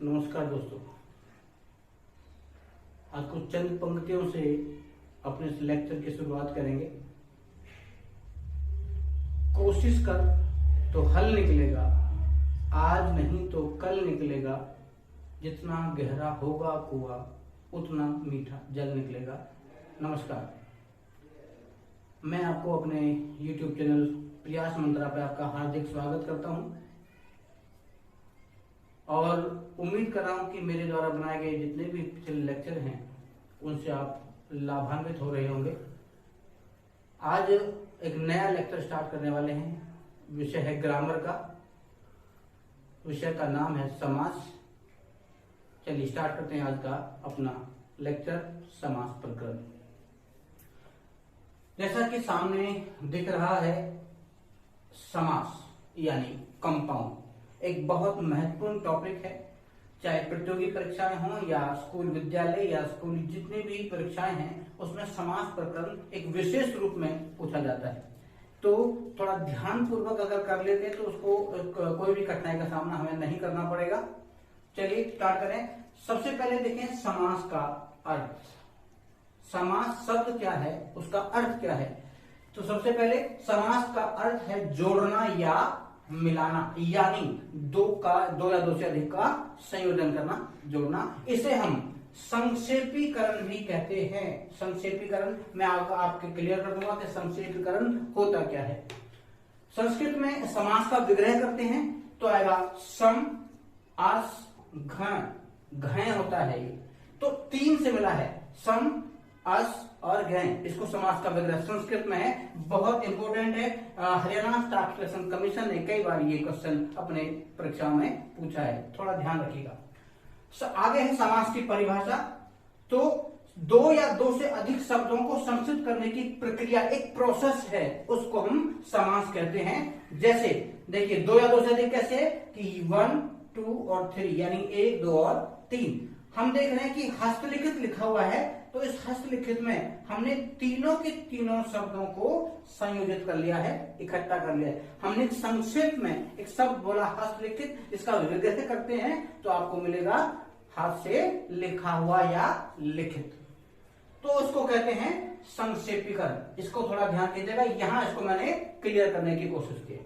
नमस्कार दोस्तों। आज कुछ चंद पंक्तियों से अपने इस लेक्चर की शुरुआत करेंगे। कोशिश कर तो हल निकलेगा, आज नहीं तो कल निकलेगा। जितना गहरा होगा कुआं उतना मीठा जल निकलेगा। नमस्कार, मैं आपको अपने YouTube चैनल प्रयास मंत्रा पे आपका हार्दिक स्वागत करता हूं और उम्मीद कर रहा हूं कि मेरे द्वारा बनाए गए जितने भी पिछले लेक्चर हैं उनसे आप लाभान्वित हो रहे होंगे। आज एक नया लेक्चर स्टार्ट करने वाले हैं। विषय है ग्रामर का। विषय का नाम है समास। चलिए स्टार्ट करते हैं आज का अपना लेक्चर, समास प्रकरण। जैसा कि सामने दिख रहा है, समास यानी कंपाउंड एक बहुत महत्वपूर्ण टॉपिक है। चाहे प्रतियोगी परीक्षाएं हों या स्कूल विद्यालय या स्कूल जितनी भी परीक्षाएं हैं उसमें समास प्रकरण एक विशेष रूप में पूछा जाता है। तो थोड़ा ध्यान पूर्वक अगर कर लेते तो उसको कोई भी कठिनाई का सामना हमें नहीं करना पड़ेगा। चलिए स्टार्ट करें। सबसे पहले देखें समास का अर्थ। समास शब्द क्या है, उसका अर्थ क्या है। तो सबसे पहले समास का अर्थ है जोड़ना या मिलाना, यानी दो या दो से अधिक का संयोजन करना, जोड़ना। इसे हम संक्षेपीकरण भी कहते हैं। संक्षेपीकरण मैं आपके क्लियर कर दूंगा कि संक्षेपीकरण होता क्या है। संस्कृत में समास का विग्रह करते हैं तो आएगा सम, अस, घ होता है। ये तो तीन से मिला है, सम, अस और घ। इसको समास का विग्रह संस्कृत में है, बहुत इंपॉर्टेंट है। हरियाणा स्टाफ सिलेक्शन कमीशन ने कई बार ये क्वेश्चन अपने परीक्षा में पूछा है, थोड़ा ध्यान रखिएगा। आगे है समास की परिभाषा। तो दो या दो से अधिक शब्दों को संस्कृत करने की प्रक्रिया, एक प्रोसेस है, उसको हम समास कहते हैं। जैसे देखिए, दो या दो से अधिक कैसे कि 1, 2 और 3, यानी 1, 2 और 3। हम देख रहे हैं कि हस्तलिखित लिखा हुआ है, तो इस हस्तलिखित में हमने तीनों के तीनों शब्दों को संयोजित कर लिया है, इकट्ठा कर लिया है। हमने संक्षेप में एक शब्द बोला हस्तलिखित, इसका विग्रह करते हैं तो आपको मिलेगा हाथ से लिखा हुआ या लिखित, तो उसको कहते हैं संक्षेपीकरण। इसको थोड़ा ध्यान दीजिएगा, यहां इसको मैंने क्लियर करने की कोशिश की।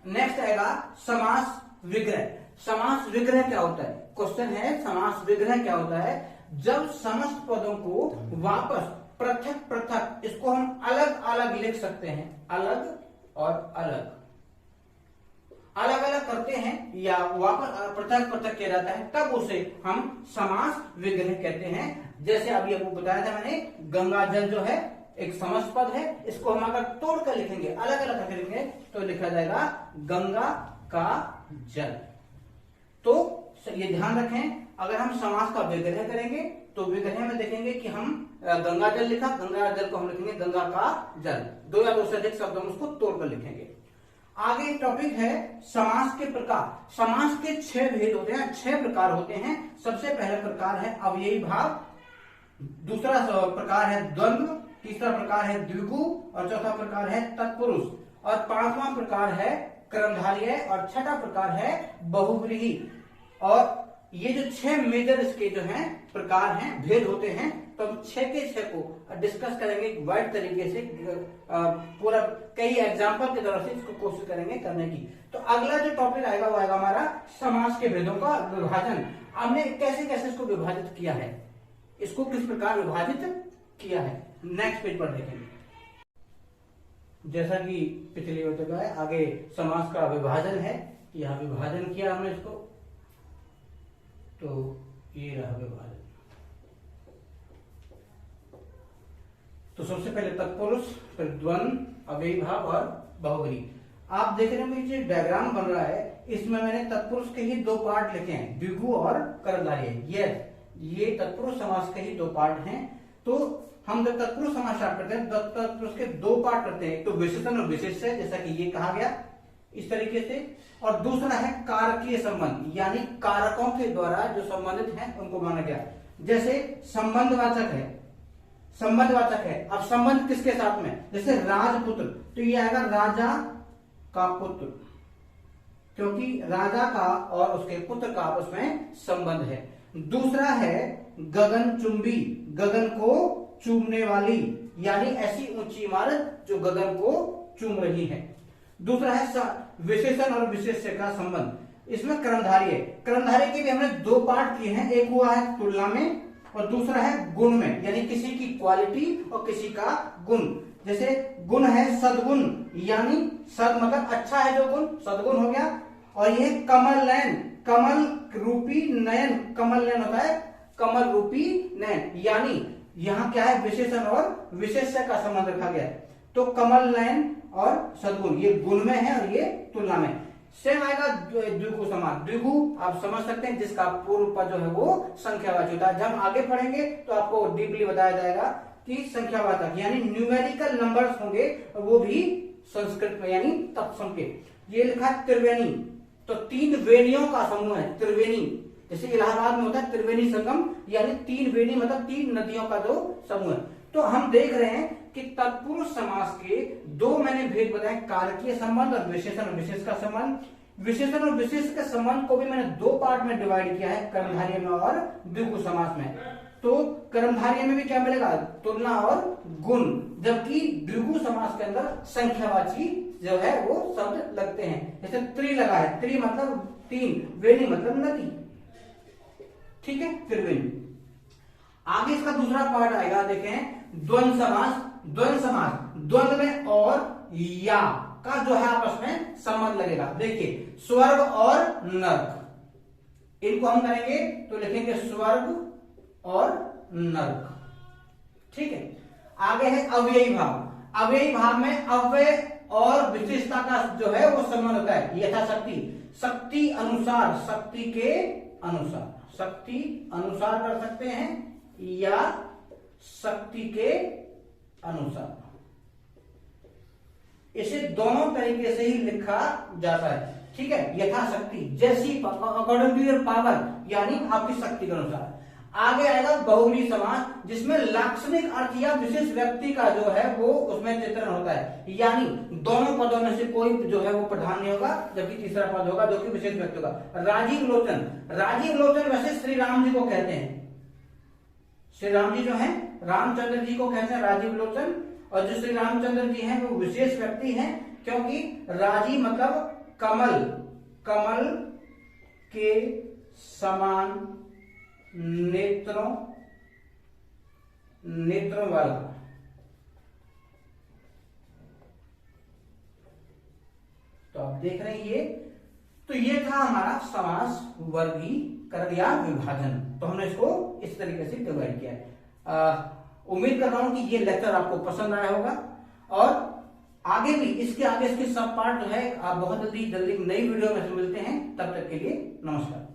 नेक्स्ट आएगा समास विग्रह। समास विग्रह क्या होता है, क्वेश्चन है समास विग्रह क्या होता है। जब समस्त पदों को वापस पृथक पृथक, इसको हम अलग अलग लिख सकते हैं, अलग और अलग अलग करते हैं या वापस पृथक पृथक किया जाता है, तब उसे हम समास विग्रह कहते हैं। जैसे अभी आपको बताया था मैंने, गंगा जल जो है एक समस्त पद है, इसको हम अगर तोड़कर लिखेंगे, अलग अलग करके लिखेंगे तो लिखा जाएगा गंगा का जल। तो ये ध्यान रखें, अगर हम समास का विग्रह करेंगे तो विग्रह में देखेंगे कि हम गंगा जल लिखा, गंगा जल को हम लिखेंगे गंगा का जल। दो या दो से अधिक शब्दों में उसको तोड़कर लिखेंगे। आगे टॉपिक है समास के प्रकार। समास के 6 भेद होते हैं, 6 प्रकार होते हैं। सबसे पहला प्रकार है अवयवी भाव, दूसरा प्रकार है द्वंद्व, तीसरा प्रकार है द्विगु और चौथा प्रकार है तत्पुरुष और पांचवा प्रकार है कर्मधारय और छठा प्रकार है बहुव्रीहि। और ये जो 6 मेजर इसके जो हैं प्रकार हैं, भेद होते हैं, तो हम 6 के 6 को डिस्कस करेंगे वाइड तरीके से, पूरा कई एग्जांपल के द्वारा से इसको कोशिश करेंगे करने की। तो अगला जो टॉपिक आएगा वो आएगा हमारा समास के भेदों का विभाजन। हमने कैसे कैसे इसको विभाजित किया है, इसको किस प्रकार विभाजित किया है, नेक्स्ट पेज पर देखेंगे। जैसा कि पिछली बार बताया, आगे समास का विभाजन है, यह विभाजन किया हमने इसको, तो ये रहा विभाजन। तो सबसे पहले तत्पुरुष, फिर द्वंद्व, अवयवी भाव और बहुव्रीहि। आप देख रहे हैं जो डायग्राम बन रहा है, इसमें मैंने तत्पुरुष के ही 2 पार्ट लिखे हैं, द्विगु और कर्मधारय। ये तत्पुरुष समास के ही 2 पार्ट हैं। तो हम जब तत्पुरुष समास स्टार्ट करते हैं, तत्पुरुष के 2 पार्ट करते हैं, एक तो विशेषण और विशेष्य, जैसा कि ये कहा गया इस तरीके से, और दूसरा है कारकीय संबंध, यानी कारकों के द्वारा जो संबंधित हैं उनको माना गया। जैसे संबंधवाचक है, संबंधवाचक है। अब संबंध किसके साथ में, जैसे राजपुत्र, तो ये आएगा राजा का पुत्र। क्योंकि राजा का और उसके पुत्र का आपस में संबंध है। दूसरा है गगनचुंबी, गगन को चूमने वाली, यानी ऐसी ऊंची इमारत जो गगन को चूम रही है। दूसरा है विशेषण और विशेष्य का संबंध, इसमें कर्मधारय, कर्मधारय के भी हमने दो पार्ट किए हैं, एक हुआ है तुलना में और दूसरा है गुण में, यानी किसी की क्वालिटी और किसी का गुण। जैसे गुण है सद्गुण, यानी सद मतलब अच्छा है जो गुण, सद्गुण हो गया। और ये कमल नयन, कमल रूपी नयन, कमल नयन होता है कमल रूपी नयन, यानी यहाँ क्या है विशेषण और विशेष्य का संबंध रखा गया है। तो कमल नयन और सद्गुण ये गुण में है और ये तुलना में। सेम आएगा द्विगु समास, द्विगु आप समझ सकते हैं जिसका पूर्व पद जो है वो संख्यावाचक होता है। जब हम आगे पढ़ेंगे तो आपको डीपली बताया जाएगा कि संख्यावाचक यानी न्यूमेरिकल नंबर्स होंगे, वो भी संस्कृत में यानी तत्सम के। ये लिखा है त्रिवेणी, तो तीन वेणियों का समूह है त्रिवेणी। जैसे इलाहाबाद में होता है त्रिवेणी संगम, यानी तीन वेणी मतलब तीन नदियों का जो समूह है। तो हम देख रहे हैं कि तत्पुरुष समास के दो मैंने भेद बताए, कारकीय संबंध और विशेषण और विशेष का संबंध। विशेषण और विशेष के संबंध को भी मैंने दो पार्ट में डिवाइड किया है, कर्मधारय में और द्विगु समास में। तो कर्मधारय में भी क्या मिलेगा, तुलना और गुण, जबकि द्विगु समास के अंदर संख्यावाची जो है वो शब्द लगते हैं। जैसे त्रि लगा है, त्रि मतलब तीन, वेणी मतलब नदी, ठीक है, त्रिवेणी। आगे इसका दूसरा पार्ट आएगा, देखें द्वंद्व समास। द्वंद्व समास, द्वंद्व में और या का जो है आपस में संबंध लगेगा। देखिए स्वर्ग और नर्क, इनको हम करेंगे तो लिखेंगे स्वर्ग और नर्क, ठीक है। आगे है अव्ययी भाव। अव्ययी भाव में अव्यय और विशेषता का जो है वो संबंध होता है। यथाशक्ति, शक्ति अनुसार, शक्ति के अनुसार, शक्ति अनुसार कर सकते हैं या शक्ति के अनुसार, इसे दोनों तरीके से ही लिखा जाता है, ठीक है। यथाशक्ति जैसी, अकॉर्डिंग टू योर पावर, यानी आपकी शक्ति के अनुसार। आगे आएगा बहुव्रीहि समास, जिसमें लाक्षणिक अर्थ या विशेष व्यक्ति का जो है वो उसमें चित्रण होता है, यानी दोनों पदों में से कोई जो है वो प्रधान नहीं होगा, जबकि तीसरा पद होगा जो कि विशेष व्यक्ति होगा। राजीव लोचन, राजीव लोचन वैसे श्री राम जी को कहते हैं, श्री राम जी जो है रामचंद्र जी को कहते हैं राजीव लोचन, और जो श्री रामचंद्र जी हैं वो विशेष व्यक्ति हैं, क्योंकि राजीव मतलब कमल, कमल के समान नेत्रों, नेत्रों वाला। तो आप देख रहे हैं ये, तो ये था हमारा समास वर्गीकरण या विभाजन। तो हमने इसको इस तरीके से डिवाइड किया है। उम्मीद कर रहा हूं कि ये लेक्चर आपको पसंद आया होगा, और आगे भी इसके आगे इसके सब पार्ट जो है आप बहुत जल्दी नई वीडियो में मिलते हैं। तब तक के लिए नमस्कार।